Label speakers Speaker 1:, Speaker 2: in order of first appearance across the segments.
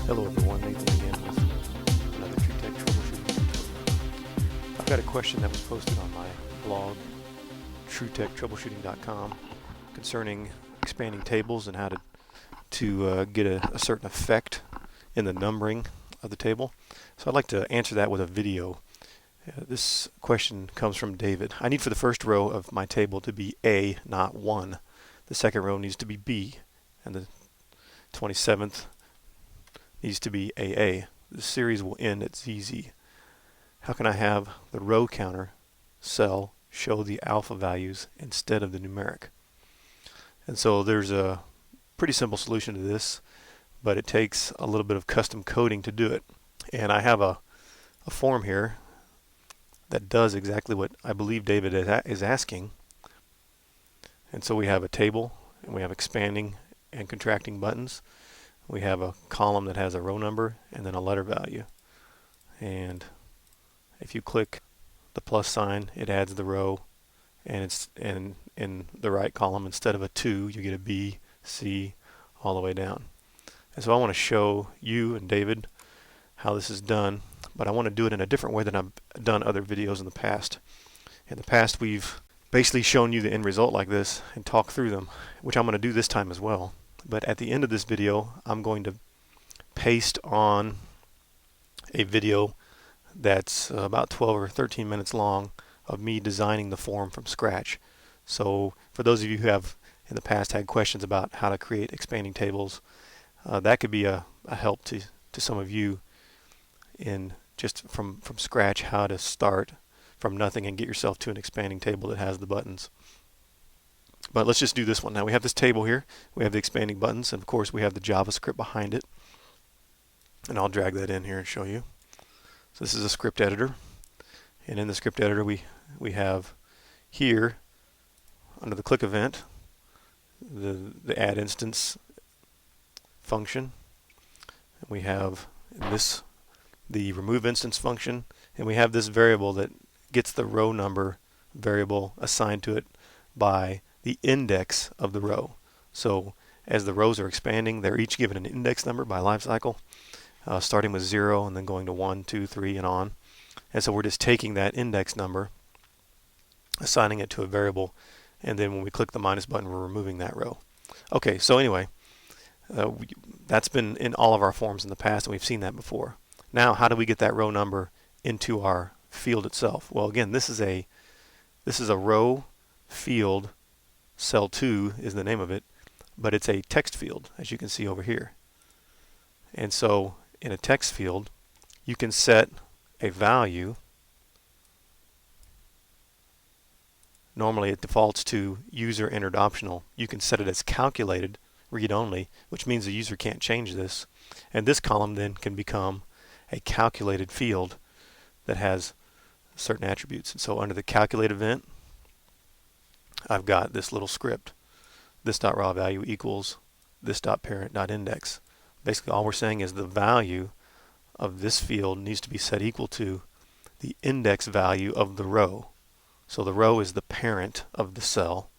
Speaker 1: Hello everyone, Nathan again with another TrueTech troubleshooting tutorial. I've got a question that was posted on my blog, TrueTechTroubleshooting.com, concerning expanding tables and how to get a certain effect in the numbering of the table. So I'd like to answer that with a video. This question comes from David. I need for the first row of my table to be A, not 1. The second row needs to be B, and the 27th needs to be AA. The series will end at ZZ. How can I have the row counter cell show the alpha values instead of the numeric? And so there's a pretty simple solution to this, but it takes a little bit of custom coding to do it. And I have a form here that does exactly what I believe David is asking. And so we have a table, and we have expanding and contracting buttons. We have a column that has a row number and then a letter value. And if you click the plus sign, it adds the row, and it's in the right column, instead of a 2, you get a B, C, all the way down. And so I want to show you and David how this is done, but I want to do it in a different way than I've done other videos in the past. In the past, we've basically shown you the end result like this and talked through them, which I'm going to do this time as well. But at the end of this video, I'm going to paste on a video that's about 12 or 13 minutes long of me designing the form from scratch. So for those of you who have in the past had questions about how to create expanding tables, that could be a help to some of you in just from scratch how to start from nothing and get yourself to an expanding table that has the buttons. But let's just do this one. Now we have this table here, we have the expanding buttons, and of course we have the JavaScript behind it. And I'll drag that in here and show you. So this is a script editor, and in the script editor we have here under the click event the add instance function. And we have in this the remove instance function, and we have this variable that gets the row number variable assigned to it by the index of the row. So as the rows are expanding, they're each given an index number by Livecycle, starting with 0 and then going to 1, 2, 3, and on. And so we're just taking that index number, assigning it to a variable, and then when we click the minus button, we're removing that row. Okay, so anyway, that's been in all of our forms in the past, and we've seen that before. Now, how do we get that row number into our field itself? Well, again, this is a row field. Cell 2 is the name of it, but it's a text field, as you can see over here. And so in a text field, you can set a value. Normally it defaults to user entered optional. You can set it as calculated, read only, which means the user can't change this. And this column then can become a calculated field that has certain attributes. And so under the calculate event, I've got this little script. This.raw value equals this.parent.index. Basically all we're saying is the value of this field needs to be set equal to the index value of the row. So the row is the parent of the cell.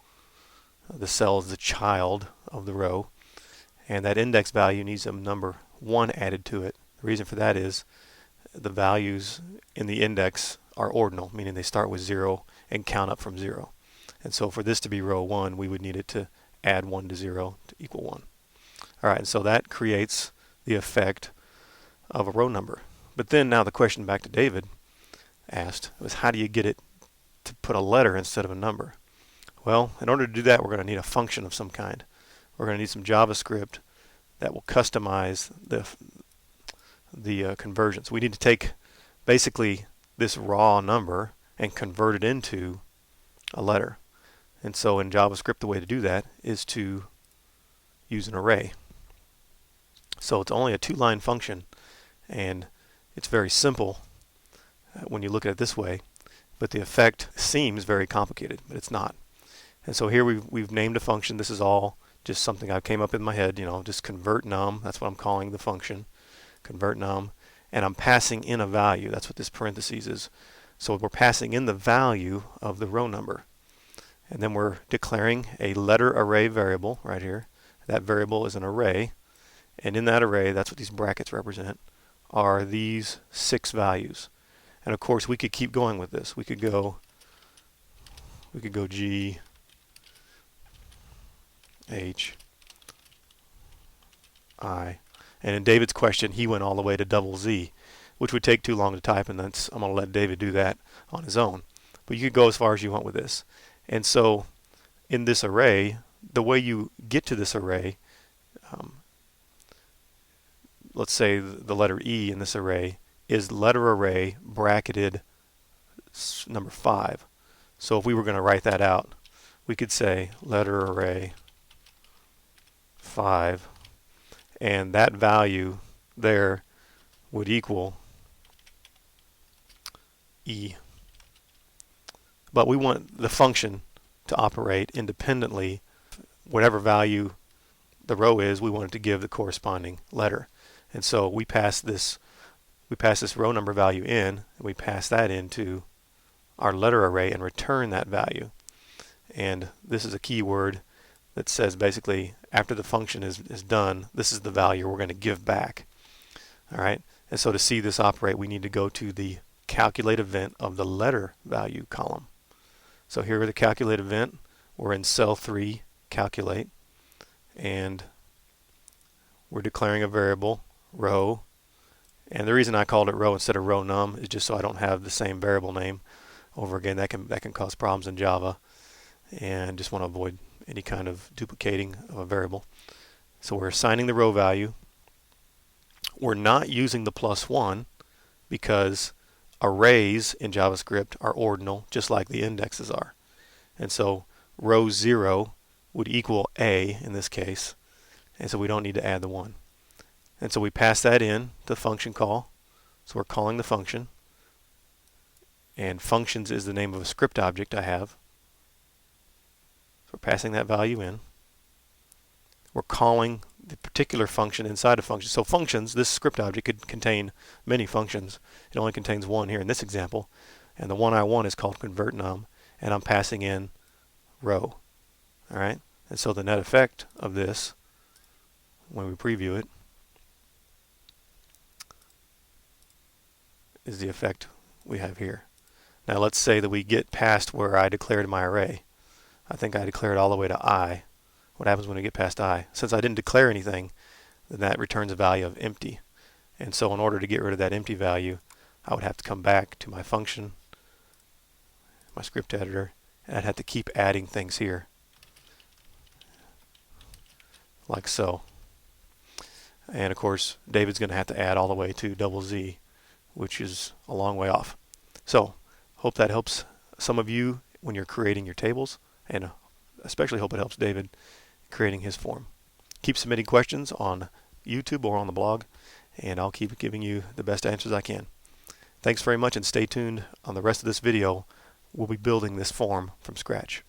Speaker 1: The cell is the child of the row. And that index value needs a number 1 added to it. The reason for that is the values in the index are ordinal, meaning they start with 0 and count up from 0. And so for this to be row 1, we would need it to add 1 to 0 to equal 1. Alright, and so that creates the effect of a row number. But then now the question back to David asked was, how do you get it to put a letter instead of a number? Well, in order to do that, we're going to need a function of some kind. We're going to need some JavaScript that will customize the conversions. We need to take basically this raw number and convert it into a letter. And so in JavaScript, the way to do that is to use an array. So it's only a 2-line function, and it's very simple when you look at it this way, but the effect seems very complicated, but it's not. And so here we've named a function. This is all just something I came up in my head, just convert num. That's what I'm calling the function, convert num, and I'm passing in a value. That's what this parentheses is. So we're passing in the value of the row number. And then we're declaring a letter array variable right here. That variable is an array, And in that array, that's what these brackets represent, are these 6 values. And of course, we could keep going with this. We could go G, H, I. And in David's question, he went all the way to double Z, which would take too long to type, and I'm going to let David do that on his own. But you could go as far as you want with this. And so in this array, the way you get to this array, let's say the letter E in this array is letter array bracketed number 5. So if we were going to write that out, we could say letter array 5, and that value there would equal E. But we want the function to operate independently. Whatever value the row is, we want it to give the corresponding letter. And so we pass this row number value in, and we pass that into our letter array and return that value. And this is a keyword that says basically after the function is done, this is the value we're going to give back. All right. And so to see this operate, we need to go to the calculate event of the letter value column. So here are the calculate event. We're in cell 3, calculate, and we're declaring a variable, row. And the reason I called it row instead of row num is just so I don't have the same variable name over again. That can cause problems in Java, and just want to avoid any kind of duplicating of a variable. So we're assigning the row value. We're not using the +1 because arrays in JavaScript are ordinal, just like the indexes are. And so row 0 would equal A in this case, and so we don't need to add the 1. And so we pass that in to function call. So we're calling the function, and functions is the name of a script object I have. So we're passing that value in. We're calling the particular function inside a function. So functions, this script object could contain many functions. It only contains one here in this example, and the one I want is called convertNum, and I'm passing in row. All right, and so the net effect of this, when we preview it, is the effect we have here. Now let's say that we get past where I declared my array. I think I declared all the way to I. What happens when we get past I? Since I didn't declare anything, then that returns a value of empty. And so in order to get rid of that empty value, I would have to come back to my function, my script editor, and I'd have to keep adding things here, like so. And of course, David's going to have to add all the way to double Z, which is a long way off. So, hope that helps some of you when you're creating your tables, and especially hope it helps David creating his form. Keep submitting questions on YouTube or on the blog, and I'll keep giving you the best answers I can. Thanks very much, and stay tuned on the rest of this video. We'll be building this form from scratch.